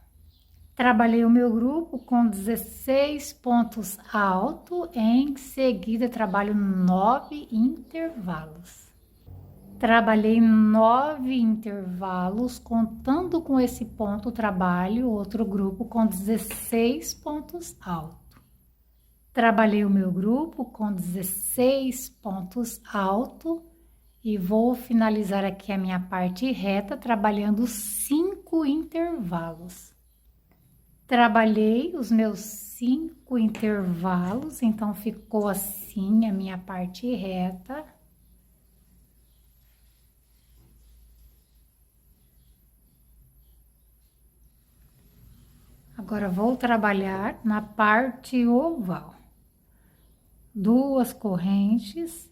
[SPEAKER 1] Trabalhei o meu grupo com 16 pontos altos, em seguida trabalho 9 intervalos. Trabalhei 9 intervalos, contando com esse ponto, trabalho outro grupo com 16 pontos altos. Trabalhei o meu grupo com 16 pontos altos e vou finalizar aqui a minha parte reta trabalhando 5 intervalos. Trabalhei os meus 5 intervalos, então ficou assim a minha parte reta. Agora vou trabalhar na parte oval. 2 correntes,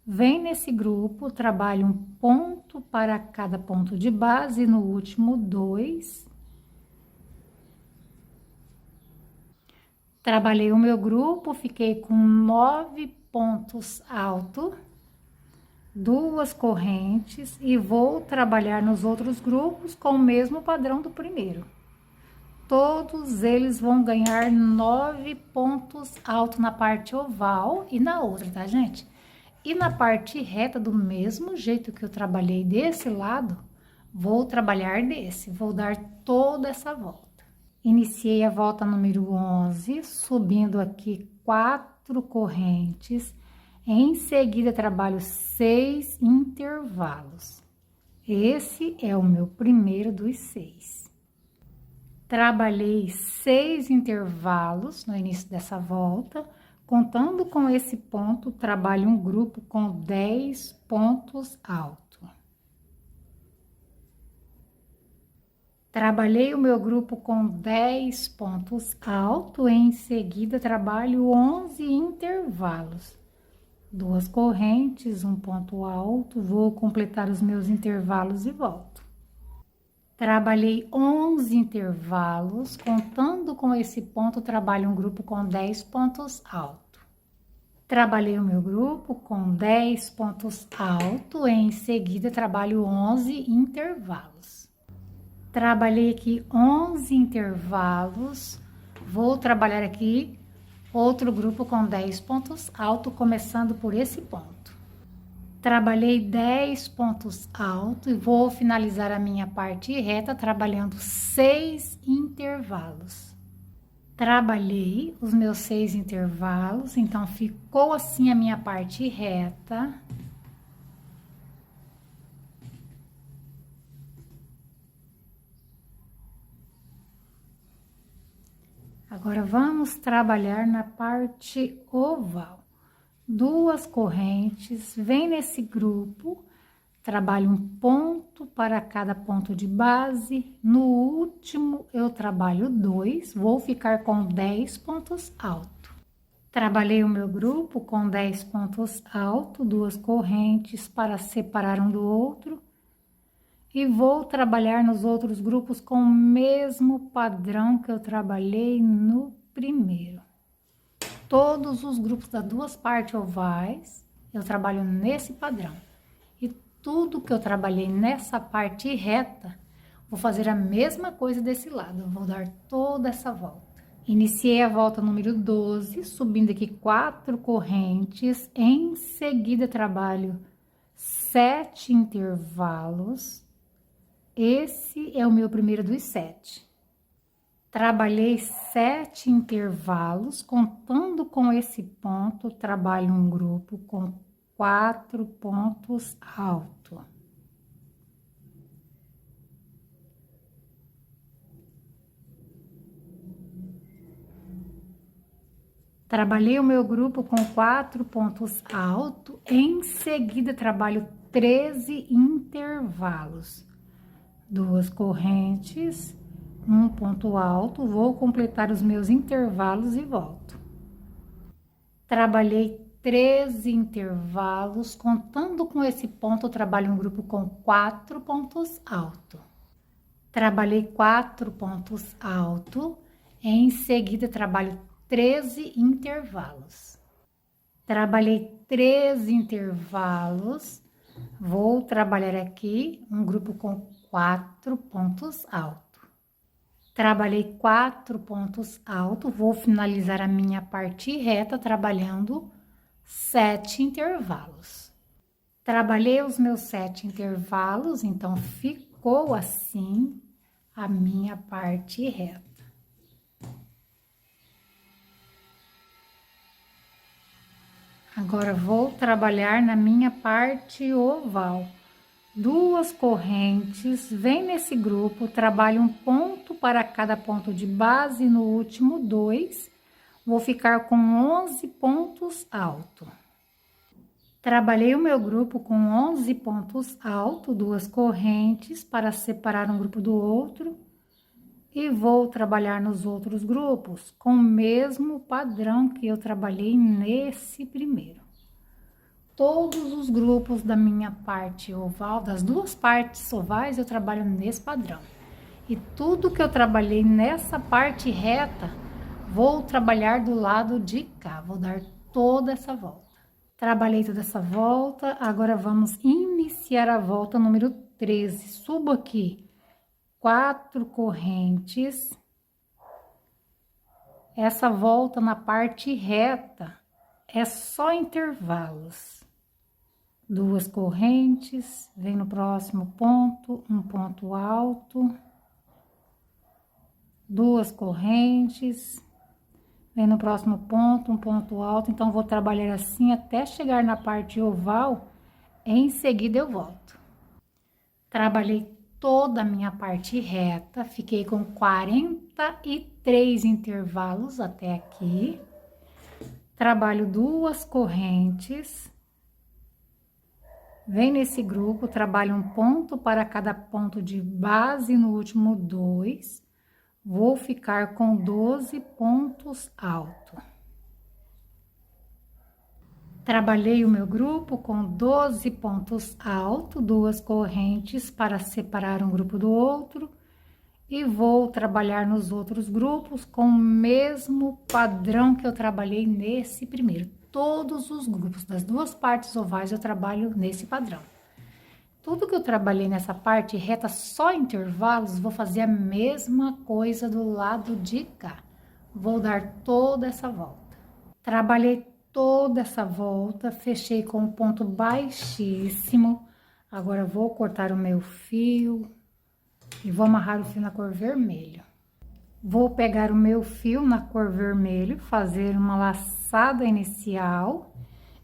[SPEAKER 1] vem nesse grupo, trabalho um ponto para cada ponto de base, no último 2. Trabalhei o meu grupo, fiquei com 9 pontos altos, 2 correntes e vou trabalhar nos outros grupos com o mesmo padrão do primeiro. Todos eles vão ganhar 9 pontos altos na parte oval e na outra, tá, gente? E na parte reta, do mesmo jeito que eu trabalhei desse lado, vou trabalhar desse. Vou dar toda essa volta. Iniciei a volta número 11, subindo aqui 4 correntes. Em seguida, trabalho 6 intervalos. Esse é o meu primeiro dos 6. Trabalhei 6 intervalos no início dessa volta, contando com esse ponto, trabalho um grupo com 10 pontos altos. Trabalhei o meu grupo com 10 pontos altos, em seguida trabalho 11 intervalos. 2 correntes, um ponto alto, vou completar os meus intervalos e volto. Trabalhei 11 intervalos, contando com esse ponto, trabalho um grupo com 10 pontos altos. Trabalhei o meu grupo com 10 pontos altos, em seguida trabalho 11 intervalos. Trabalhei aqui 11 intervalos, vou trabalhar aqui outro grupo com 10 pontos altos, começando por esse ponto. Trabalhei 10 pontos altos e vou finalizar a minha parte reta trabalhando 6 intervalos. Trabalhei os meus 6 intervalos, então ficou assim a minha parte reta. Agora vamos trabalhar na parte oval. 2 correntes, vem nesse grupo, trabalho um ponto para cada ponto de base, no último eu trabalho 2, vou ficar com 10 pontos altos. Trabalhei o meu grupo com 10 pontos altos, 2 correntes para separar um do outro, e vou trabalhar nos outros grupos com o mesmo padrão que eu trabalhei no primeiro. Todos os grupos das 2 partes ovais, eu trabalho nesse padrão. E tudo que eu trabalhei nessa parte reta, vou fazer a mesma coisa desse lado. Eu vou dar toda essa volta. Iniciei a volta número 12, subindo aqui 4 correntes. Em seguida, trabalho 7 intervalos. Esse é o meu primeiro dos 7. Trabalhei 7 intervalos, contando com esse ponto, trabalho um grupo com 4 pontos altos. Trabalhei o meu grupo com 4 pontos altos, em seguida trabalho 13 intervalos. 2 correntes, um ponto alto, vou completar os meus intervalos e volto. Trabalhei 13 intervalos, contando com esse ponto, eu trabalho um grupo com 4 pontos altos. Trabalhei 4 pontos altos, em seguida trabalho 13 intervalos. Trabalhei 13 intervalos, vou trabalhar aqui um grupo com 4 pontos altos. Trabalhei 4 pontos altos, vou finalizar a minha parte reta trabalhando 7 intervalos. Trabalhei os meus 7 intervalos, então ficou assim a minha parte reta. Agora vou trabalhar na minha parte oval. 2 correntes, vem nesse grupo, trabalho um ponto para cada ponto de base no último 2. Vou ficar com 11 pontos altos. Trabalhei o meu grupo com 11 pontos altos, 2 correntes para separar um grupo do outro. E vou trabalhar nos outros grupos com o mesmo padrão que eu trabalhei nesse primeiro. Todos os grupos da minha parte oval, das 2 partes ovais, eu trabalho nesse padrão. E tudo que eu trabalhei nessa parte reta, vou trabalhar do lado de cá, vou dar toda essa volta. Trabalhei toda essa volta, agora vamos iniciar a volta número 13. Subo aqui 4 correntes. Essa volta na parte reta é só intervalos. 2 correntes, vem no próximo ponto, um ponto alto. 2 correntes, vem no próximo ponto, um ponto alto. Então, vou trabalhar assim até chegar na parte oval, em seguida eu volto. Trabalhei toda a minha parte reta, fiquei com 43 intervalos até aqui. Trabalho 2 correntes. Vem nesse grupo, trabalho um ponto para cada ponto de base no último 2. Vou ficar com 12 pontos altos. Trabalhei o meu grupo com 12 pontos altos, 2 correntes para separar um grupo do outro. E vou trabalhar nos outros grupos com o mesmo padrão que eu trabalhei nesse primeiro. Todos os grupos das 2 partes ovais eu trabalho nesse padrão. Tudo que eu trabalhei nessa parte reta, só intervalos, vou fazer a mesma coisa do lado de cá. Vou dar toda essa volta. Trabalhei toda essa volta, fechei com um ponto baixíssimo. Agora vou cortar o meu fio e vou amarrar o fio na cor vermelho. Vou pegar o meu fio na cor vermelho, fazer uma laçada inicial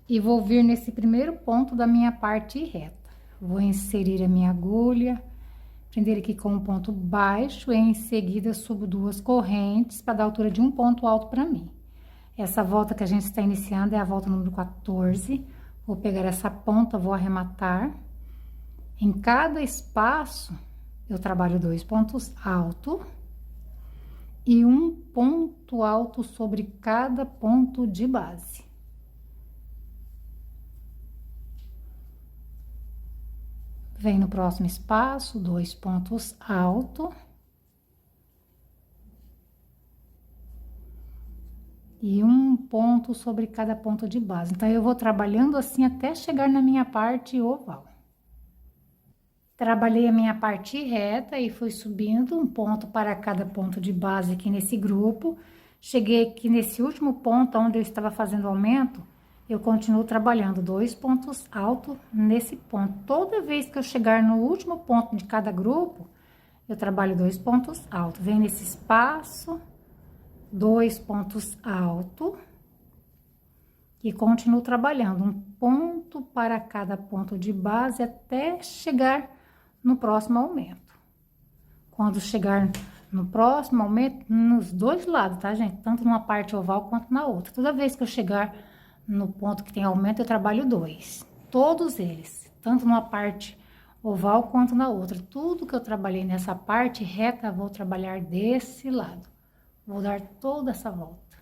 [SPEAKER 1] e vou vir nesse primeiro ponto da minha parte reta. Vou inserir a minha agulha, prender aqui com um ponto baixo e em seguida subo 2 correntes para dar altura de um ponto alto para mim. Essa volta que a gente está iniciando é a volta número 14. Vou pegar essa ponta, vou arrematar. Em cada espaço, eu trabalho 2 pontos altos e um ponto alto sobre cada ponto de base. Vem no próximo espaço, 2 pontos altos. E um ponto sobre cada ponto de base. Então, eu vou trabalhando assim até chegar na minha parte oval. Trabalhei a minha parte reta e fui subindo um ponto para cada ponto de base aqui nesse grupo. Cheguei aqui nesse último ponto, onde eu estava fazendo aumento, eu continuo trabalhando 2 pontos altos nesse ponto. Toda vez que eu chegar no último ponto de cada grupo, eu trabalho 2 pontos altos. Vem nesse espaço, 2 pontos altos e continuo trabalhando um ponto para cada ponto de base até chegar no próximo aumento. Quando chegar no próximo aumento, nos 2 lados, tá, gente? Tanto numa parte oval quanto na outra. Toda vez que eu chegar no ponto que tem aumento, eu trabalho 2. Todos eles, tanto numa parte oval quanto na outra. Tudo que eu trabalhei nessa parte reta, vou trabalhar desse lado. Vou dar toda essa volta.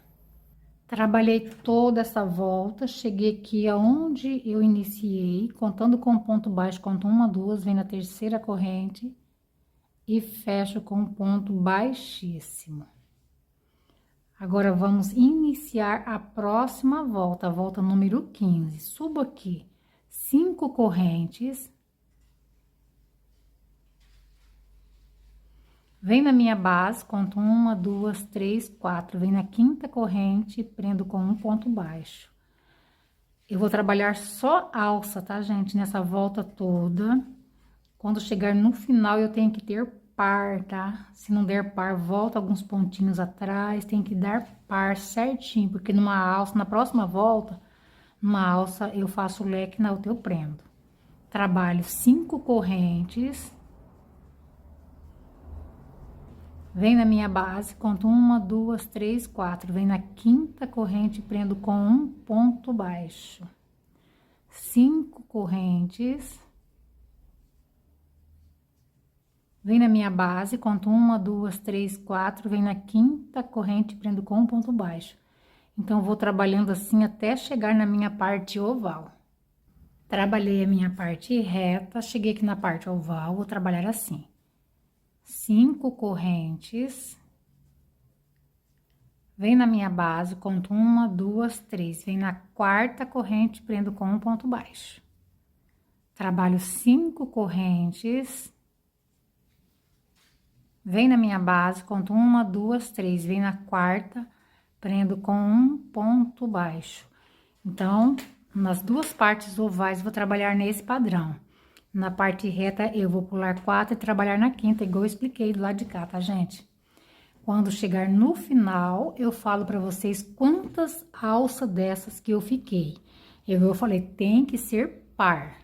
[SPEAKER 1] Trabalhei toda essa volta, cheguei aqui aonde eu iniciei, contando com ponto baixo, conto uma, duas, vem na terceira corrente e fecho com um ponto baixíssimo. Agora, vamos iniciar a próxima volta, a volta número 15. Subo aqui 5 correntes. Vem na minha base, conto uma, duas, três, quatro. Vem na quinta corrente, prendo com um ponto baixo. Eu vou trabalhar só alça, tá, gente? Nessa volta toda. Quando chegar no final, eu tenho que ter par, tá? Se não der par, volta alguns pontinhos atrás. Tem que dar par certinho, porque numa alça, na próxima volta, numa alça, eu faço leque, na outra eu prendo. Trabalho 5 correntes. Vem na minha base, conto uma, duas, três, quatro. Vem na quinta corrente, prendo com um ponto baixo. 5 correntes. Vem na minha base, conto uma, duas, três, quatro. Vem na quinta corrente, prendo com um ponto baixo. Então, vou trabalhando assim até chegar na minha parte oval. Trabalhei a minha parte reta, cheguei aqui na parte oval, vou trabalhar assim. 5 correntes. Vem na minha base, conto uma, duas, três. Vem na quarta corrente, prendo com um ponto baixo. Trabalho 5 correntes. Vem na minha base, conto uma, duas, três. Vem na quarta, prendo com um ponto baixo. Então, nas duas partes ovais, vou trabalhar nesse padrão. Na parte reta, eu vou pular 4 e trabalhar na quinta, igual eu expliquei do lado de cá, tá, gente? Quando chegar no final, eu falo pra vocês quantas alças dessas que eu fiquei. Eu falei, tem que ser par,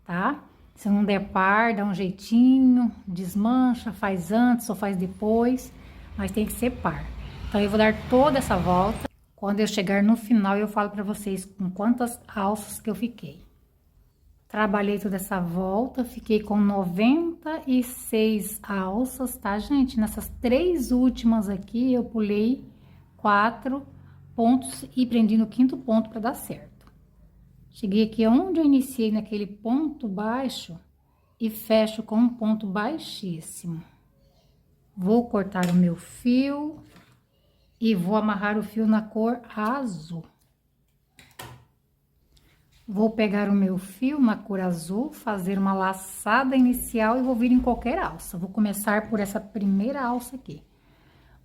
[SPEAKER 1] tá? Se não der par, dá um jeitinho, desmancha, faz antes ou faz depois, mas tem que ser par. Então, eu vou dar toda essa volta. Quando eu chegar no final, eu falo pra vocês com quantas alças que eu fiquei. Trabalhei toda essa volta, fiquei com 96 alças, tá, gente? Nessas 3 últimas aqui, eu pulei 4 pontos e prendi no 5º ponto para dar certo. Cheguei aqui onde eu iniciei naquele ponto baixo e fecho com um ponto baixíssimo. Vou cortar o meu fio e vou amarrar o fio na cor azul. Vou pegar o meu fio na cor azul, fazer uma laçada inicial e vou vir em qualquer alça. Vou começar por essa primeira alça aqui.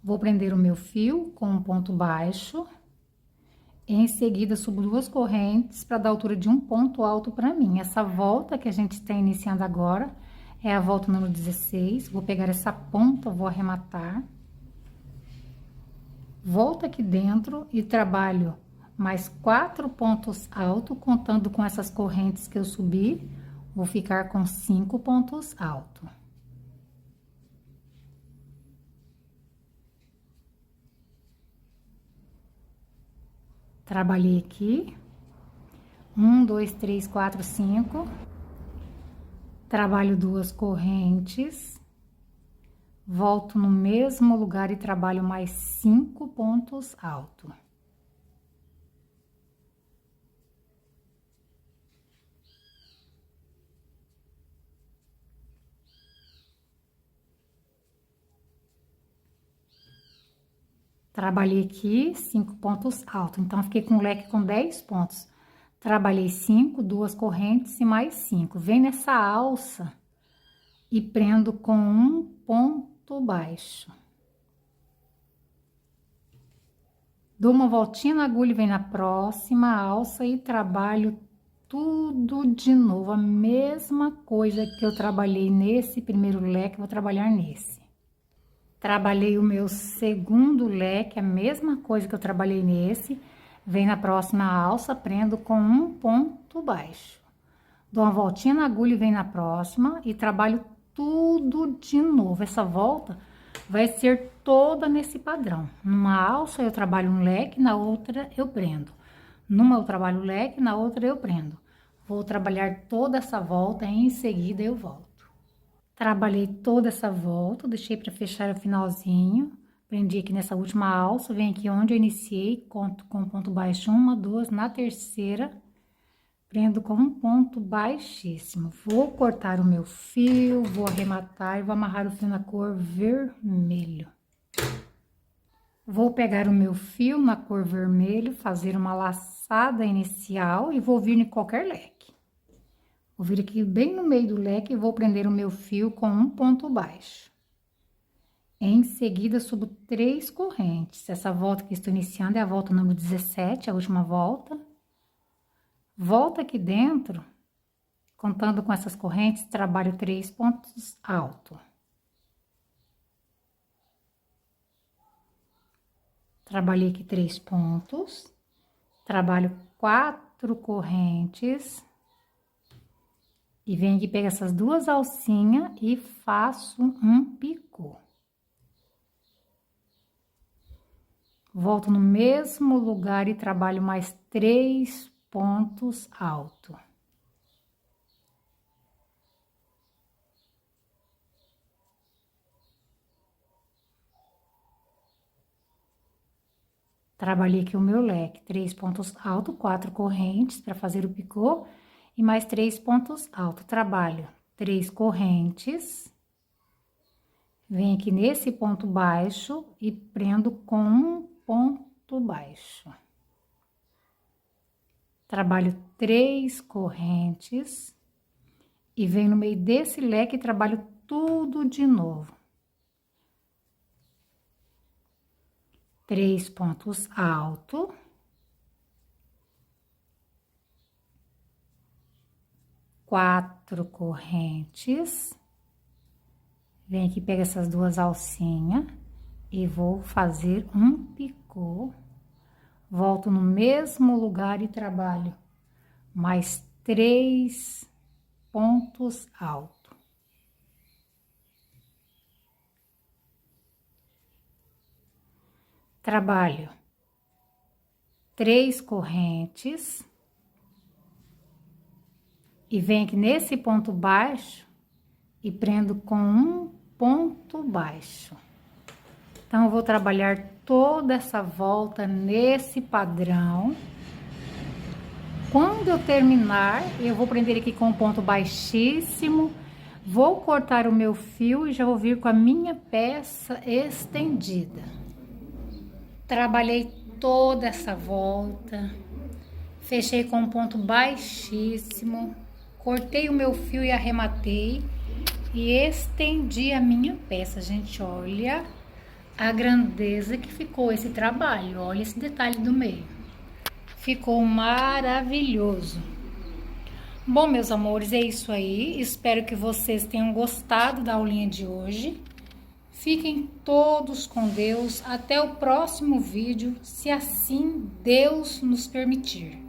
[SPEAKER 1] Vou prender o meu fio com um ponto baixo. Em seguida, subo 2 correntes para dar altura de um ponto alto para mim. Essa volta que a gente está iniciando agora é a volta número 16. Vou pegar essa ponta, vou arrematar. Volto aqui dentro e trabalho mais 4 pontos altos, contando com essas correntes que eu subi, vou ficar com 5 pontos altos. Trabalhei aqui, 1, 2, 3, 4, 5. Trabalho 2 correntes, volto no mesmo lugar e trabalho mais 5 pontos altos. Trabalhei aqui 5 pontos altos, então, fiquei com um leque com 10 pontos. Trabalhei 5, 2 correntes e mais 5. Vem nessa alça e prendo com um ponto baixo. Dou uma voltinha na agulha e vem na próxima alça e trabalho tudo de novo. A mesma coisa que eu trabalhei nesse primeiro leque, vou trabalhar nesse. Trabalhei o meu segundo leque, a mesma coisa que eu trabalhei nesse. Vem na próxima alça, prendo com um ponto baixo. Dou uma voltinha na agulha e vem na próxima e trabalho tudo de novo. Essa volta vai ser toda nesse padrão. Numa alça eu trabalho um leque, na outra eu prendo. Numa eu trabalho leque, na outra eu prendo. Vou trabalhar toda essa volta e em seguida eu volto. Trabalhei toda essa volta, deixei para fechar o finalzinho. Prendi aqui nessa última alça, venho aqui onde eu iniciei, conto com ponto baixo 1, 2, na terceira, prendo com um ponto baixíssimo. Vou cortar o meu fio, vou arrematar e vou amarrar o fio na cor vermelho. Vou pegar o meu fio na cor vermelho, fazer uma laçada inicial e vou vir em qualquer leque. Vou vir aqui bem no meio do leque e vou prender o meu fio com um ponto baixo. Em seguida, subo 3 correntes. Essa volta que estou iniciando é a volta número 17, a última volta. Volta aqui dentro, contando com essas correntes, trabalho 3 pontos altos. Trabalhei aqui 3 pontos, trabalho 4 correntes. E venho aqui, pego essas 2 alcinhas e faço um picô. Volto no mesmo lugar e trabalho mais 3 pontos altos. Trabalhei aqui o meu leque, 3 pontos altos, 4 correntes para fazer o picô e mais 3 pontos altos. Trabalho 3 correntes, venho aqui nesse ponto baixo e prendo com um ponto baixo. Trabalho 3 correntes e venho no meio desse leque e trabalho tudo de novo. 3 pontos altos. 4 correntes. Venho aqui, pego essas 2 alcinhas e vou fazer um picô. Volto no mesmo lugar e trabalho mais 3 pontos altos. Trabalho 3 correntes e venho aqui nesse ponto baixo e prendo com um ponto baixo. Então, eu vou trabalhar toda essa volta nesse padrão. Quando eu terminar, eu vou prender aqui com um ponto baixíssimo, vou cortar o meu fio e já vou vir com a minha peça estendida. Trabalhei toda essa volta, fechei com um ponto baixíssimo, cortei o meu fio e arrematei e estendi a minha peça. Gente, olha a grandeza que ficou esse trabalho, olha esse detalhe do meio. Ficou maravilhoso. Bom, meus amores, é isso aí. Espero que vocês tenham gostado da aulinha de hoje. Fiquem todos com Deus. Até o próximo vídeo, se assim Deus nos permitir.